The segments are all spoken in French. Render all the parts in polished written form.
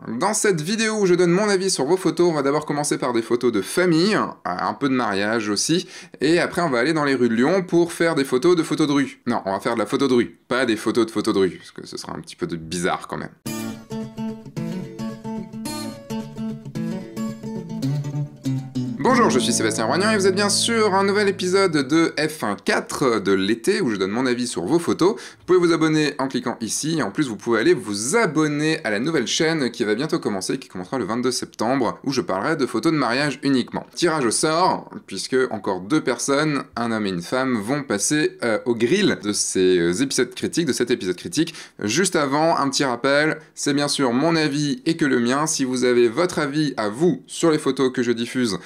Dans cette vidéo où je donne mon avis sur vos photos, on va d'abord commencer par des photos de famille, un peu de mariage aussi, et après on va aller dans les rues de Lyon pour faire des photos de rue. Non, on va faire de la photo de rue, pas des photos de rue, parce que ce sera un petit peu bizarre quand même. Bonjour, je suis Sébastien Roignan et vous êtes bien sur un nouvel épisode de F1.4 de l'été où je donne mon avis sur vos photos. Vous pouvez vous abonner en cliquant ici et en plus vous pouvez aller vous abonner à la nouvelle chaîne qui va bientôt commencer, qui commencera le 22 septembre où je parlerai de photos de mariage uniquement. Tirage au sort, puisque encore 2 personnes, un homme et une femme, vont passer au grill de ces épisodes critiques, de cet épisode critique. Juste avant, un petit rappel, c'est bien sûr mon avis et que le mien. Si vous avez votre avis à vous sur les photos que je diffuse,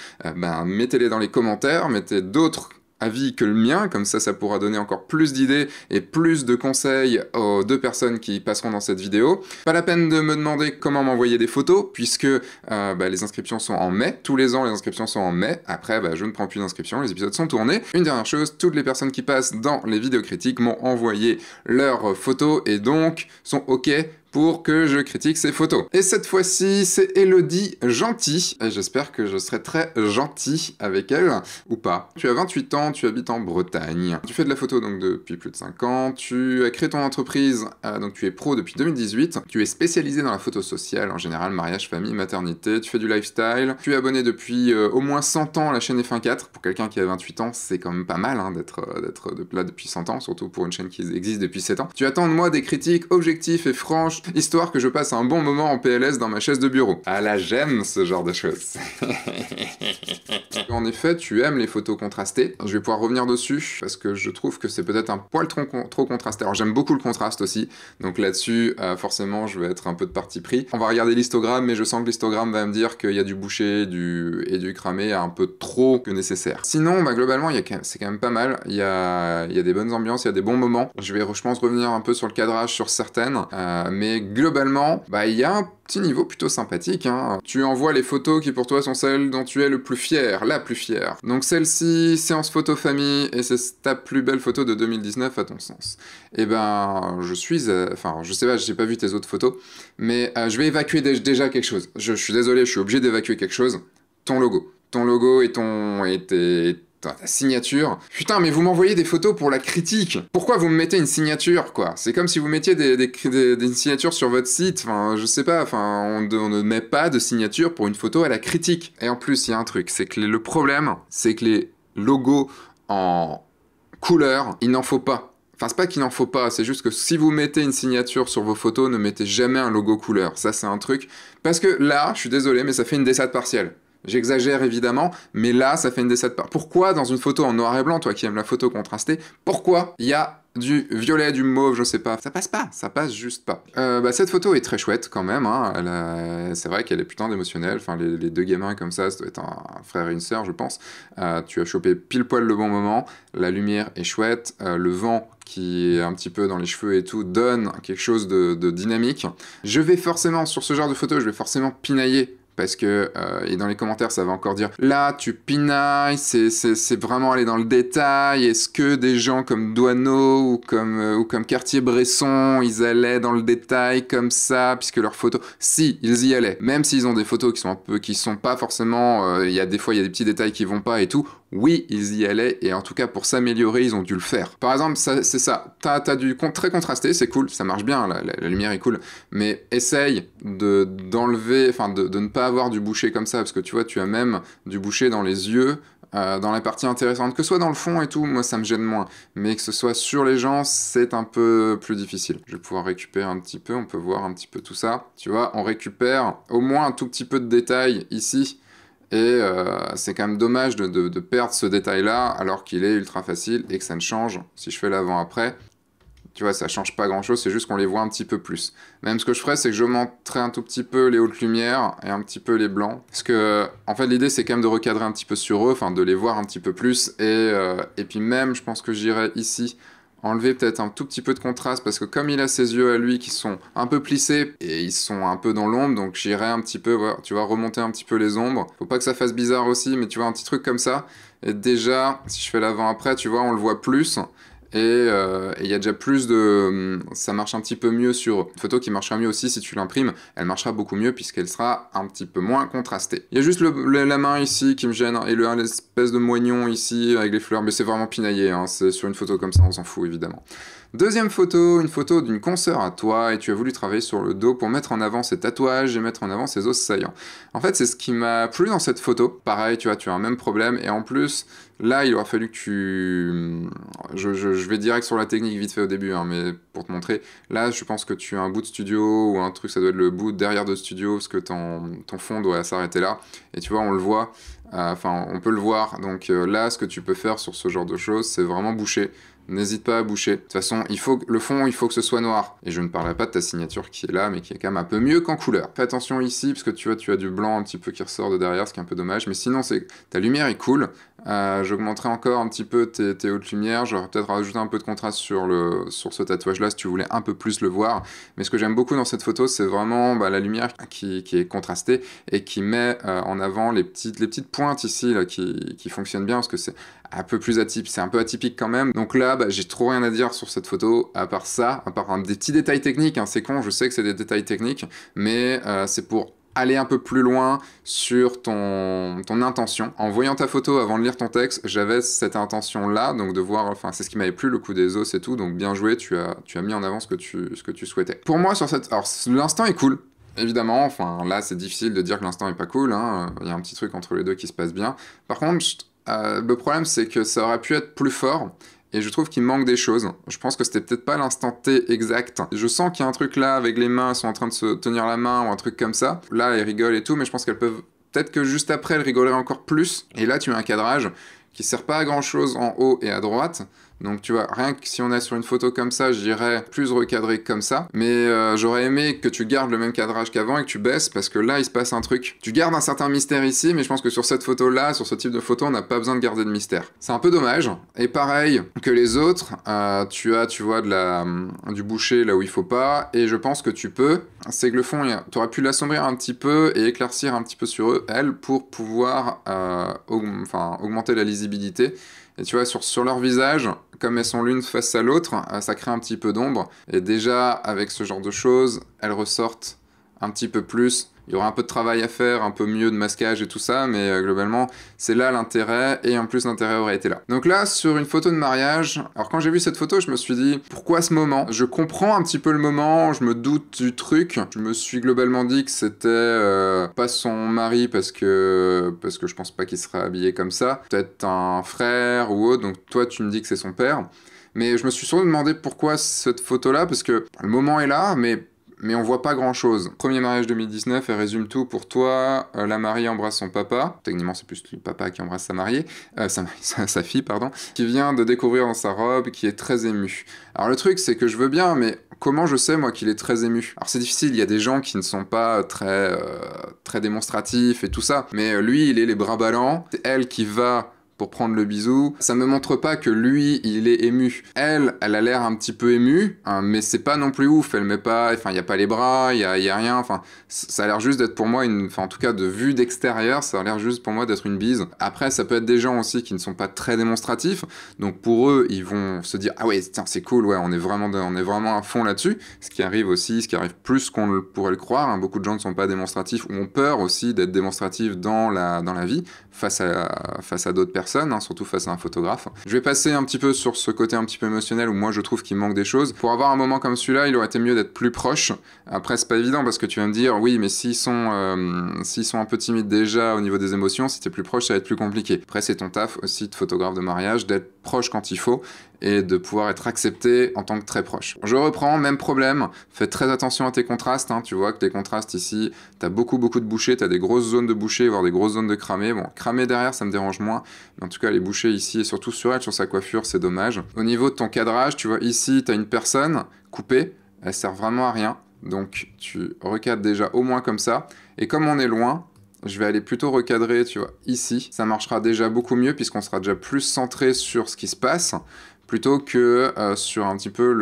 mettez-les dans les commentaires, mettez d'autres avis que le mien, comme ça pourra donner encore plus d'idées et plus de conseils aux 2 personnes qui passeront dans cette vidéo. Pas la peine de me demander comment m'envoyer des photos, puisque les inscriptions sont en mai. Tous les ans, les inscriptions sont en mai. Après, je ne prends plus d'inscriptions, les épisodes sont tournés. Une dernière chose, toutes les personnes qui passent dans les vidéos critiques m'ont envoyé leurs photos et donc sont OK pour que je critique ces photos. Et cette fois-ci, c'est Elodie Gentil, et j'espère que je serai très gentil avec elle, ou pas. Tu as 28 ans, tu habites en Bretagne, tu fais de la photo donc depuis plus de 5 ans, tu as créé ton entreprise, donc tu es pro depuis 2018, tu es spécialisé dans la photo sociale, en général mariage, famille, maternité, tu fais du lifestyle, tu es abonné depuis au moins 100 ans à la chaîne F1.4, pour quelqu'un qui a 28 ans, c'est quand même pas mal d'être là depuis 100 ans, surtout pour une chaîne qui existe depuis 7 ans. Tu attends de moi des critiques objectives et franches, histoire que je passe un bon moment en PLS dans ma chaise de bureau. Ah là, j'aime ce genre de choses. En effet, tu aimes les photos contrastées. Je vais pouvoir revenir dessus, parce que je trouve que c'est peut-être un poil trop contrasté. Alors j'aime beaucoup le contraste aussi, donc là-dessus, forcément, je vais être un peu de parti pris. On va regarder l'histogramme, mais je sens que l'histogramme va me dire qu'il y a du bouché et du cramé un peu trop que nécessaire. Sinon, globalement, c'est quand même pas mal. Il y a des bonnes ambiances, il y a des bons moments. Je pense, revenir un peu sur le cadrage sur certaines, mais globalement, il y a un petit niveau plutôt sympathique, Tu envoies les photos qui pour toi sont celles dont tu es le plus fier, la plus fière. Donc celle-ci, séance photo famille, et c'est ta plus belle photo de 2019 à ton sens. Et je suis... je sais pas, j'ai pas vu tes autres photos, mais je vais évacuer déjà quelque chose. Je suis désolé, je suis obligé d'évacuer quelque chose. Ton logo. Ton logo et ta signature. Putain, mais vous m'envoyez des photos pour la critique. Pourquoi vous me mettez une signature, quoi? C'est comme si vous mettiez des signatures sur votre site. Enfin, je sais pas, on ne met pas de signature pour une photo à la critique. Et en plus, il y a un truc, c'est que le problème, c'est que les logos en couleur, il n'en faut pas. Enfin, c'est pas qu'il n'en faut pas, c'est juste que si vous mettez une signature sur vos photos, ne mettez jamais un logo couleur. Ça, c'est un truc. Parce que là, je suis désolé, mais ça fait une dessade partielle. J'exagère évidemment, mais là, ça fait une dessade partielle. Pourquoi dans une photo en noir et blanc, toi qui aimes la photo contrastée, pourquoi il y a du violet, du mauve, je sais pas. Ça passe pas, ça passe juste pas. Cette photo est très chouette quand même, c'est vrai qu'elle est putain d'émotionnelle, enfin les 2 gamins comme ça doit être un frère et une sœur je pense. Tu as chopé pile poil le bon moment, la lumière est chouette, le vent qui est un petit peu dans les cheveux et tout, donne quelque chose de dynamique. Je vais forcément, sur ce genre de photo, je vais forcément pinailler. Parce que, et dans les commentaires, ça va encore dire « Là, tu pinailles, c'est vraiment aller dans le détail. Est-ce que des gens comme Doineau ou comme Cartier-Bresson, ils allaient dans le détail comme ça, puisque leurs photos... » Si, ils y allaient. Même s'ils ont des photos qui sont pas forcément... des fois, il y a des petits détails qui vont pas et tout. Oui, ils y allaient, et en tout cas, pour s'améliorer, ils ont dû le faire. Par exemple, c'est ça. T'as du très contrasté, c'est cool, ça marche bien, la lumière est cool, mais essaye d'enlever, de ne pas avoir du boucher comme ça, parce que tu vois, tu as même du boucher dans les yeux, dans la partie intéressante, que ce soit dans le fond et tout, moi ça me gêne moins, mais que ce soit sur les gens, c'est un peu plus difficile. Je vais pouvoir récupérer un petit peu, on peut voir un petit peu tout ça. Tu vois, on récupère au moins un tout petit peu de détail ici, et c'est quand même dommage de perdre ce détail-là alors qu'il est ultra facile et que ça ne change. Si je fais l'avant-après, tu vois, ça change pas grand-chose, c'est juste qu'on les voit un petit peu plus. Même ce que je ferais, c'est que j'augmenterais un tout petit peu les hautes lumières et un petit peu les blancs. Parce que, en fait, l'idée, c'est quand même de recadrer un petit peu sur eux, de les voir un petit peu plus. Et puis même, je pense que j'irais ici enlever peut-être un tout petit peu de contraste, parce que comme il a ses yeux à lui qui sont un peu plissés, et ils sont un peu dans l'ombre, donc j'irai un petit peu, voilà, tu vois, remonter un petit peu les ombres. Faut pas que ça fasse bizarre aussi, mais tu vois, un petit truc comme ça. Et déjà, si je fais l'avant-après, tu vois, on le voit plus. et il y a déjà plus de... Ça marche un petit peu mieux sur une photo qui marchera mieux aussi si tu l'imprimes. Elle marchera beaucoup mieux puisqu'elle sera un petit peu moins contrastée. Il y a juste la main ici qui me gêne et l'espèce de moignon ici avec les fleurs, mais c'est vraiment pinaillé, hein. C'est sur une photo comme ça, on s'en fout évidemment. Deuxième photo, une photo d'une consoeur à toi et tu as voulu travailler sur le dos pour mettre en avant ses tatouages et mettre en avant ses os saillants. En fait, c'est ce qui m'a plu dans cette photo. Pareil, tu vois, tu as un même problème et en plus, là, il aura fallu que tu... Je vais direct sur la technique vite fait au début, hein, mais pour te montrer. Là, je pense que tu as un bout de studio ou un truc, ça doit être le bout derrière de studio parce que ton fond doit s'arrêter là. Et tu vois, on le voit. Enfin, on peut le voir. Donc là, ce que tu peux faire sur ce genre de choses, c'est vraiment boucher. N'hésite pas à boucher. De toute façon, le fond, il faut que ce soit noir. Et je ne parlerai pas de ta signature qui est là, mais qui est quand même un peu mieux qu'en couleur. Fais attention ici, parce que tu vois, tu as du blanc un petit peu qui ressort de derrière, ce qui est un peu dommage. Mais sinon, ta lumière est cool. J'augmenterai encore un petit peu tes hautes lumières. J'aurais peut-être rajouté un peu de contraste sur ce tatouage-là, si tu voulais un peu plus le voir. Mais ce que j'aime beaucoup dans cette photo, c'est vraiment la lumière qui est contrastée et qui met en avant les petites pointes ici là, qui fonctionnent bien, parce que c'est un peu plus atypique, c'est un peu atypique quand même. Donc là, j'ai trop rien à dire sur cette photo, à part ça, à part des petits détails techniques, hein. C'est con, je sais que c'est des détails techniques, mais c'est pour aller un peu plus loin sur ton intention. En voyant ta photo avant de lire ton texte, j'avais cette intention-là, donc de voir, enfin, c'est ce qui m'avait plu, le coup des os et tout, donc bien joué, tu as mis en avant ce que tu souhaitais. Pour moi, alors, l'instant est cool. Évidemment, enfin, là, c'est difficile de dire que l'instant est pas cool, hein. Il y a un petit truc entre les deux qui se passe bien. Par contre, le problème, c'est que ça aurait pu être plus fort. Et je trouve qu'il manque des choses. Je pense que c'était peut-être pas l'instant T exact. Je sens qu'il y a un truc là avec les mains, elles sont en train de se tenir la main ou un truc comme ça. Là, elles rigolent et tout, mais je pense qu'elles peuvent... Peut-être que juste après, elles rigoleraient encore plus. Et là, tu mets un cadrage qui sert pas à grand chose en haut et à droite. Donc tu vois, rien que si on est sur une photo comme ça, j'irais plus recadrer comme ça. Mais j'aurais aimé que tu gardes le même cadrage qu'avant et que tu baisses, parce que là, il se passe un truc. Tu gardes un certain mystère ici, mais je pense que sur cette photo-là, sur ce type de photo, on n'a pas besoin de garder de mystère. C'est un peu dommage. Et pareil que les autres, tu vois, du boucher là où il faut pas. Et je pense que tu peux. C'est que le fond, tu aurais pu l'assombrir un petit peu et éclaircir un petit peu sur elle pour pouvoir augmenter la lisibilité. Et tu vois, sur leur visage, comme elles sont l'une face à l'autre, ça crée un petit peu d'ombre. Et déjà, avec ce genre de choses, elles ressortent un petit peu plus. Il y aura un peu de travail à faire, un peu mieux de masquage et tout ça, mais globalement, c'est là l'intérêt, et en plus, l'intérêt aurait été là. Donc là, sur une photo de mariage, alors quand j'ai vu cette photo, je me suis dit, pourquoi ce moment? Je comprends un petit peu le moment, je me doute du truc, je me suis globalement dit que c'était pas son mari, parce que je pense pas qu'il serait habillé comme ça, peut-être un frère ou autre, donc toi, tu me dis que c'est son père. Mais je me suis surtout demandé pourquoi cette photo-là, parce que le moment est là, mais on voit pas grand chose. Premier mariage 2019, elle résume tout pour toi. La mariée embrasse son papa. Techniquement, c'est plus le papa qui embrasse sa mariée. Sa fille, pardon. Qui vient de découvrir dans sa robe, qui est très ému. Alors le truc, c'est que je veux bien, mais comment je sais, moi, qu'il est très ému? Alors c'est difficile, il y a des gens qui ne sont pas très démonstratifs et tout ça. Mais lui, il est les bras ballants. C'est elle qui va pour prendre le bisou. Ça me montre pas que lui, il est ému. Elle a l'air un petit peu émue, hein, mais c'est pas non plus ouf. Elle met pas, enfin, il y a pas les bras, il y a rien. Enfin, ça a l'air juste d'être pour moi enfin, en tout cas, de vue d'extérieur, ça a l'air juste pour moi d'être une bise. Après, ça peut être des gens aussi qui ne sont pas très démonstratifs. Donc pour eux, ils vont se dire, ah ouais, tiens, c'est cool, ouais, on est vraiment à fond là-dessus. Ce qui arrive plus qu'on pourrait le croire, hein. Beaucoup de gens ne sont pas démonstratifs ou ont peur aussi d'être démonstratifs dans la vie face à d'autres personnes. Hein, surtout face à un photographe. Je vais passer un petit peu sur ce côté un petit peu émotionnel où moi je trouve qu'il manque des choses. Pour avoir un moment comme celui-là, il aurait été mieux d'être plus proche. Après, c'est pas évident parce que tu vas me dire, oui, mais s'ils sont un peu timides déjà au niveau des émotions, si t'es plus proche, ça va être plus compliqué. Après, c'est ton taf aussi de photographe de mariage, d'être proche quand il faut et de pouvoir être accepté en tant que très proche. Je reprends, même problème, fais très attention à tes contrastes, hein. Tu vois que tes contrastes ici, t'as beaucoup de bouchées, t'as des grosses zones de bouchées, voire des grosses zones de cramé. Bon, cramé derrière, ça me dérange moins, mais en tout cas, les bouchées ici, et surtout sur elle, sur sa coiffure, c'est dommage. Au niveau de ton cadrage, tu vois, ici, t'as une personne coupée, elle sert vraiment à rien, donc tu recadres déjà au moins comme ça, et comme on est loin, je vais aller plutôt recadrer, tu vois, ici. Ça marchera déjà beaucoup mieux puisqu'on sera déjà plus centré sur ce qui se passe plutôt que sur un petit peu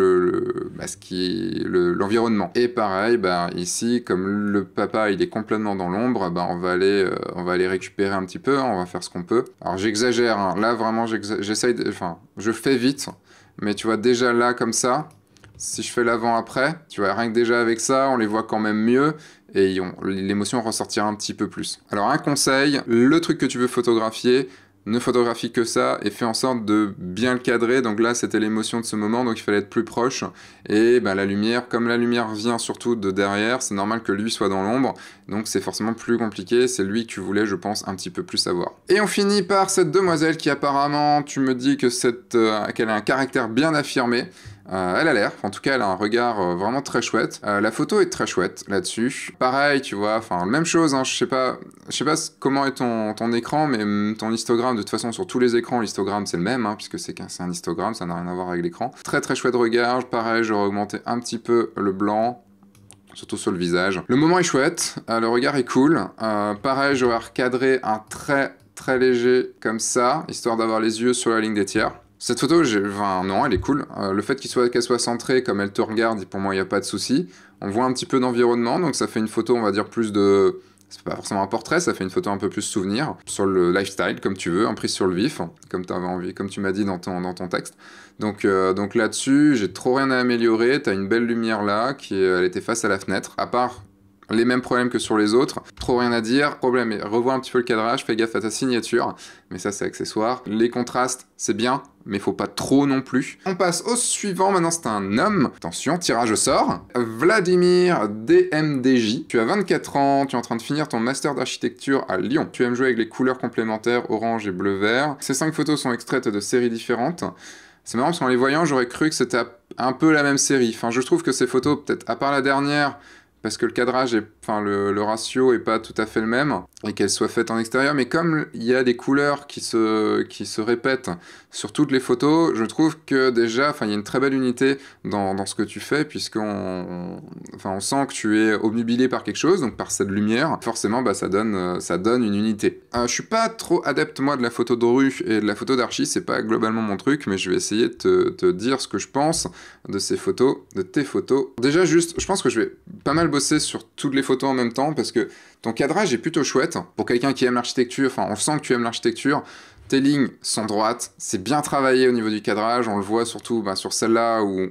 l'environnement. Et pareil, ici, comme le papa il est complètement dans l'ombre, on va aller récupérer un petit peu, hein, on va faire ce qu'on peut. Alors j'exagère, hein, là vraiment je fais vite, mais tu vois, déjà là, comme ça, si je fais l'avant-après, tu vois, rien que déjà avec ça, on les voit quand même mieux, et l'émotion ressortira un petit peu plus. Alors un conseil, le truc que tu veux photographier, ne photographie que ça et fais en sorte de bien le cadrer. Donc là, c'était l'émotion de ce moment, donc il fallait être plus proche. Et ben, la lumière, comme la lumière vient surtout de derrière, c'est normal que lui soit dans l'ombre. Donc c'est forcément plus compliqué. C'est lui que tu voulais, je pense, un petit peu plus savoir. Et on finit par cette demoiselle qui apparemment, tu me dis que qu'elle a un caractère bien affirmé. Elle a l'air, en tout cas elle a un regard vraiment très chouette. La photo est très chouette là-dessus. Pareil, tu vois, enfin même chose, hein, je sais pas comment est ton écran, mais ton histogramme, de toute façon sur tous les écrans, l'histogramme c'est le même, hein, puisque c'est un histogramme, ça n'a rien à voir avec l'écran. Très très chouette regard, pareil, j'aurais augmenté un petit peu le blanc. Surtout sur le visage. Le moment est chouette, le regard est cool. Pareil, j'aurais recadré un très léger comme ça, histoire d'avoir les yeux sur la ligne des tiers. Cette photo, non, elle est cool. Le fait qu'elle soit centrée comme elle te regarde, pour moi, il n'y a pas de souci. On voit un petit peu d'environnement, donc ça fait une photo, on va dire, plus de... C'est pas forcément un portrait, ça fait une photo un peu plus souvenir. Sur le lifestyle, comme tu veux, prise sur le vif, comme t'avais envie, comme tu m'as dit dans ton texte. Donc là-dessus, j'ai trop rien à améliorer. T'as une belle lumière là, elle était face à la fenêtre. À part... les mêmes problèmes que sur les autres, trop rien à dire. Problème est, revois un petit peu le cadrage, fais gaffe à ta signature, mais ça c'est accessoire. Les contrastes, c'est bien, mais faut pas trop non plus. On passe au suivant, maintenant c'est un homme. Attention, tirage au sort. Vladimir DMDJ. Tu as 24 ans, tu es en train de finir ton master d'architecture à Lyon. Tu aimes jouer avec les couleurs complémentaires orange et bleu-vert. Ces 5 photos sont extraites de séries différentes. C'est marrant parce qu'en les voyant, j'aurais cru que c'était un peu la même série. Enfin, je trouve que ces photos, peut-être à part la dernière, parce que le cadrage, le ratio est pas tout à fait le même, et qu'elle soit faite en extérieur, mais comme il y a des couleurs qui se répètent sur toutes les photos, je trouve que déjà, il y a une très belle unité dans ce que tu fais, puisqu'on sent que tu es obnubilé par quelque chose, donc par cette lumière, forcément, ça donne une unité. Je suis pas trop adepte, moi, de la photo de rue et de la photo d'archi, c'est pas globalement mon truc, mais je vais essayer de te dire ce que je pense de ces photos, de tes photos. Déjà, juste, je pense que je vais pas mal bosser sur toutes les photos en même temps, parce que ton cadrage est plutôt chouette. Pour quelqu'un qui aime l'architecture, on sent que tu aimes l'architecture, tes lignes sont droites, c'est bien travaillé au niveau du cadrage, on le voit surtout sur celle-là où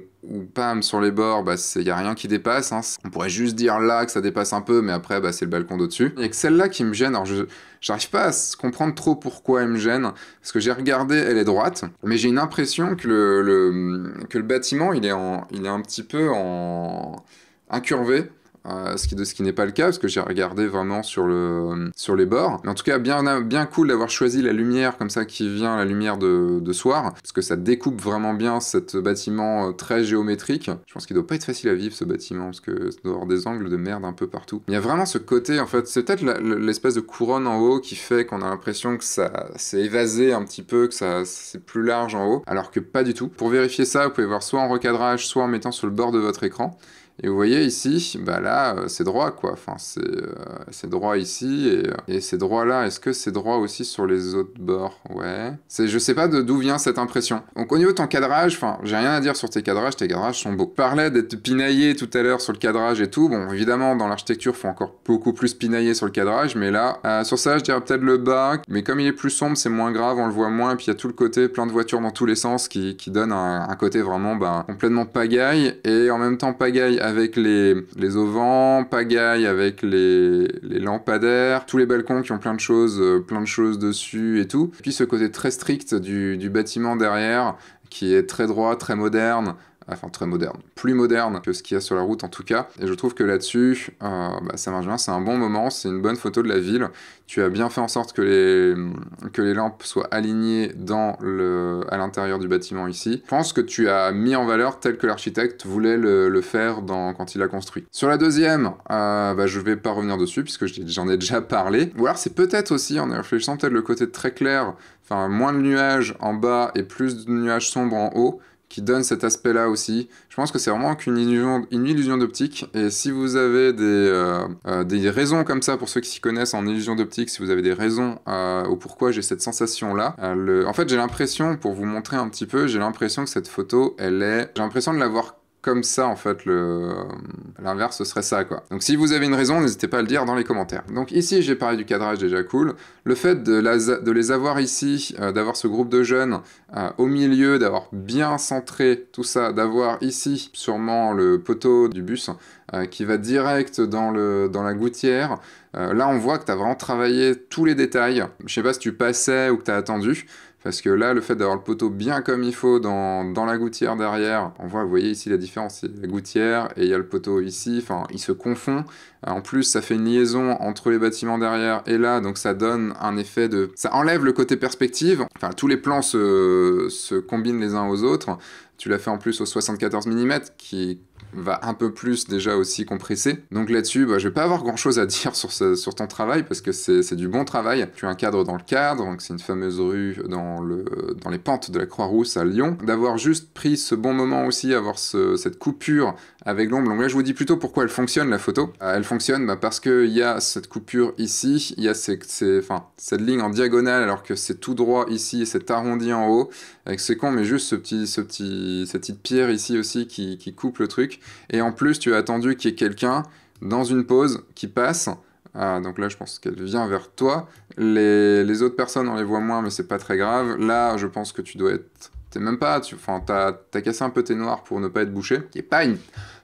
bam, sur les bords, il n'y a rien qui dépasse. Hein. On pourrait juste dire là que ça dépasse un peu, mais après, c'est le balcon d'au-dessus. Il n'y a que celle-là qui me gêne. Alors, j'arrive pas à comprendre trop pourquoi elle me gêne, parce que j'ai regardé, elle est droite, mais j'ai une impression que le bâtiment, il est un petit peu incurvé. Ce qui n'est pas le cas, parce que j'ai regardé vraiment sur les bords. Mais en tout cas, bien cool d'avoir choisi la lumière comme ça qui vient, la lumière de soir, parce que ça découpe vraiment bien ce bâtiment très géométrique. Je pense qu'il doit pas être facile à vivre, ce bâtiment, parce que ça doit avoir des angles de merde un peu partout. Il y a vraiment ce côté, en fait, c'est peut-être l'espèce de couronne en haut qui fait qu'on a l'impression que ça s'est évasé un petit peu, que c'est plus large en haut, alors que pas du tout. Pour vérifier ça, vous pouvez voir soit en recadrage, soit en mettant sur le bord de votre écran. Et vous voyez ici, là, c'est droit, quoi. Enfin, c'est droit ici, et c'est droit là. Est-ce que c'est droit aussi sur les autres bords? Ouais. Je sais pas d'où vient cette impression. Donc, au niveau de ton cadrage, j'ai rien à dire sur tes cadrages sont beaux. Je parlais d'être pinaillé tout à l'heure sur le cadrage et tout. Bon, évidemment, dans l'architecture, faut encore beaucoup plus pinailler sur le cadrage, mais là, sur ça, je dirais peut-être le bas, mais comme il est plus sombre, c'est moins grave, on le voit moins, et puis il y a tout le côté, plein de voitures dans tous les sens, qui donne un côté vraiment, complètement pagaille, et en même temps pagaille avec les auvents, pagaille avec les lampadaires, tous les balcons qui ont plein de choses dessus et tout. Puis ce côté très strict du bâtiment derrière, qui est très droit, très moderne, enfin très moderne, plus moderne que ce qu'il y a sur la route en tout cas, et je trouve que là-dessus, ça marche bien, c'est un bon moment, c'est une bonne photo de la ville, tu as bien fait en sorte que les lampes soient alignées à l'intérieur du bâtiment ici. Je pense que tu as mis en valeur tel que l'architecte voulait le faire quand il l'a construit. Sur la deuxième, je vais pas revenir dessus, puisque j'en ai déjà parlé, ou alors c'est peut-être aussi, en y réfléchissant, peut-être le côté très clair, moins de nuages en bas et plus de nuages sombres en haut, qui donne cet aspect-là aussi. Je pense que c'est vraiment qu'une illusion d'optique, et si vous avez des raisons comme ça, pour ceux qui s'y connaissent en illusion d'optique, si vous avez des raisons au pourquoi j'ai cette sensation-là, en fait j'ai l'impression, pour vous montrer un petit peu, j'ai l'impression que cette photo, j'ai l'impression de l'avoir comme ça, en fait, l'inverse, ce serait ça, quoi. Donc si vous avez une raison, n'hésitez pas à le dire dans les commentaires. Donc ici, j'ai parlé du cadrage, déjà cool. Le fait de les avoir ici, d'avoir ce groupe de jeunes au milieu, d'avoir bien centré tout ça, d'avoir ici sûrement le poteau du bus qui va direct dans la gouttière. Là, on voit que tu as vraiment travaillé tous les détails. Je sais pas si tu passais ou que tu as attendu. Parce que là, le fait d'avoir le poteau bien comme il faut dans la gouttière derrière, on voit, vous voyez ici la différence, c'est la gouttière et il y a le poteau ici, enfin, il se confond. En plus, ça fait une liaison entre les bâtiments derrière et là, donc ça donne un effet de... Ça enlève le côté perspective, enfin, tous les plans se combinent les uns aux autres. Tu l'as fait en plus au 74 mm, qui va un peu plus déjà aussi compressé. Donc là-dessus, je vais pas avoir grand-chose à dire sur ton travail, parce que c'est du bon travail. Tu as un cadre dans le cadre, donc c'est une fameuse rue dans les pentes de la Croix-Rousse à Lyon. D'avoir juste pris ce bon moment aussi, avoir cette coupure avec l'ombre. Donc là, je vous dis plutôt pourquoi elle fonctionne, la photo. Elle fonctionne parce qu'il y a cette coupure ici, il y a cette ligne en diagonale, alors que c'est tout droit ici, et c'est arrondi en haut. Avec c'est con, mais juste cette petite pierre ici aussi qui coupe le truc. Et en plus, tu as attendu qu'il y ait quelqu'un dans une pause qui passe. Donc là, je pense qu'elle vient vers toi. Les autres personnes, on les voit moins, mais c'est pas très grave. Là, je pense que tu dois être... T'es même pas... T'as cassé un peu tes noirs pour ne pas être bouché. Qui est pas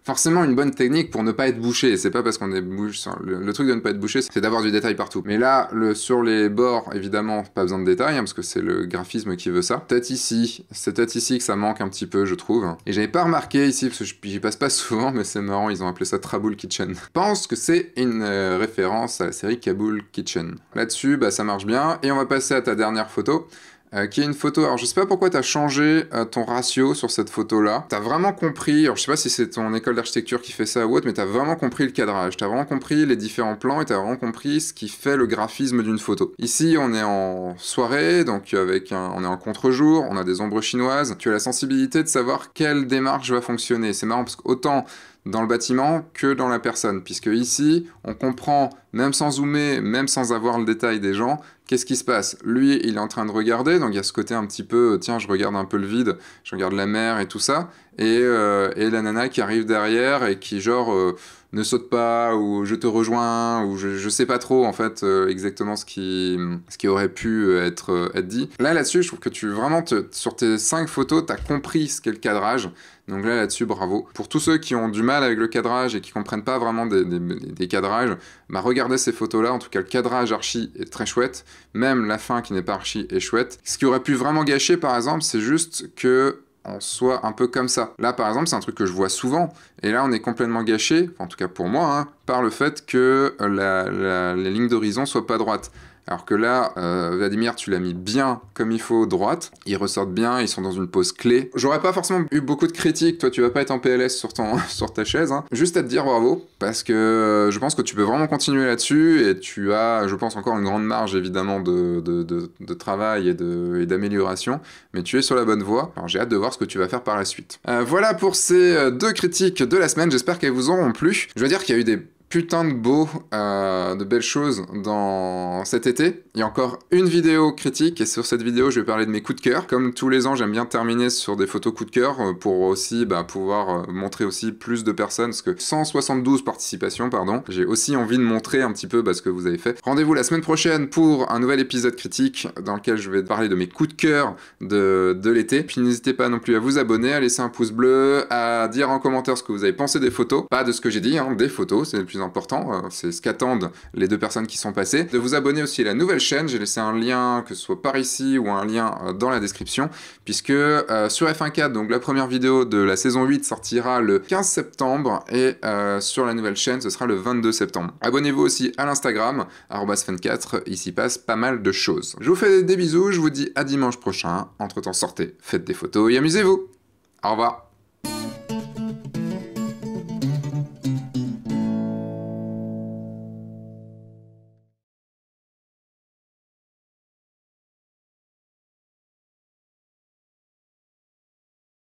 forcément une bonne technique pour ne pas être bouché. C'est pas parce qu'on est bouché... Le truc de ne pas être bouché, c'est d'avoir du détail partout. Mais là, sur les bords, évidemment, pas besoin de détail, parce que c'est le graphisme qui veut ça. Peut-être ici, c'est peut-être ici que ça manque un petit peu, je trouve. Et j'avais pas remarqué ici, parce que j'y passe pas souvent, mais c'est marrant, ils ont appelé ça Traboul Kitchen. Je pense que c'est une référence à la série Kaboul Kitchen. Là-dessus, ça marche bien. Et on va passer à ta dernière photo. Qui est une photo, alors je sais pas pourquoi t'as changé ton ratio sur cette photo-là. T'as vraiment compris, alors je sais pas si c'est ton école d'architecture qui fait ça ou autre, mais t'as vraiment compris le cadrage, t'as vraiment compris les différents plans et t'as vraiment compris ce qui fait le graphisme d'une photo. Ici, on est en soirée, donc on est en contre-jour, on a des ombres chinoises. Tu as la sensibilité de savoir quelle démarche va fonctionner. C'est marrant parce qu'autant dans le bâtiment que dans la personne, puisque ici, on comprend, même sans zoomer, même sans avoir le détail des gens, qu'est-ce qui se passe? Lui, il est en train de regarder, donc il y a ce côté un petit peu, tiens, je regarde un peu le vide, je regarde la mer et tout ça, et la nana qui arrive derrière et qui ne saute pas, ou je te rejoins, ou je sais pas trop en fait exactement ce qui aurait pu être dit. Là-dessus, je trouve que sur tes 5 photos, t'as compris ce qu'est le cadrage. Donc là-dessus, bravo. Pour tous ceux qui ont du mal avec le cadrage et qui comprennent pas vraiment des cadrages, regardez ces photos-là. En tout cas, le cadrage archi est très chouette. Même la fin qui n'est pas archi est chouette. Ce qui aurait pu vraiment gâcher, par exemple, c'est juste que on soit un peu comme ça. Là, par exemple, c'est un truc que je vois souvent. Et là, on est complètement gâché, en tout cas pour moi, par le fait que les lignes d'horizon soient pas droites. Alors que là, Vladimir, tu l'as mis bien comme il faut droite. Ils ressortent bien, ils sont dans une pose clé. J'aurais pas forcément eu beaucoup de critiques. Toi, tu vas pas être en PLS sur ta chaise. Juste à te dire bravo, parce que je pense que tu peux vraiment continuer là-dessus. Et tu as, je pense, encore une grande marge, évidemment, de travail et d'amélioration. Mais tu es sur la bonne voie. Alors, j'ai hâte de voir ce que tu vas faire par la suite. Voilà pour ces 2 critiques de la semaine. J'espère qu'elles vous auront plu. Je veux dire qu'il y a eu des putain de belles choses dans cet été. Il y a encore une vidéo critique, et sur cette vidéo, je vais parler de mes coups de cœur. Comme tous les ans, j'aime bien terminer sur des photos coups de cœur pour aussi pouvoir montrer aussi plus de personnes, parce que 172 participations, pardon. J'ai aussi envie de montrer un petit peu ce que vous avez fait. Rendez-vous la semaine prochaine pour un nouvel épisode critique dans lequel je vais parler de mes coups de cœur de l'été. Puis n'hésitez pas non plus à vous abonner, à laisser un pouce bleu, à dire en commentaire ce que vous avez pensé des photos. Pas de ce que j'ai dit, des photos, c'est le plus important, c'est ce qu'attendent les 2 personnes qui sont passées. De vous abonner aussi à la nouvelle chaîne, j'ai laissé un lien, que ce soit par ici ou un lien dans la description, puisque sur F1.4, donc la première vidéo de la saison 8 sortira le 15 septembre, et sur la nouvelle chaîne, ce sera le 22 septembre. Abonnez-vous aussi à l'Instagram, @fan4, il s'y passe pas mal de choses. Je vous fais des bisous, je vous dis à dimanche prochain. Entre-temps, sortez, faites des photos et amusez-vous. Au revoir.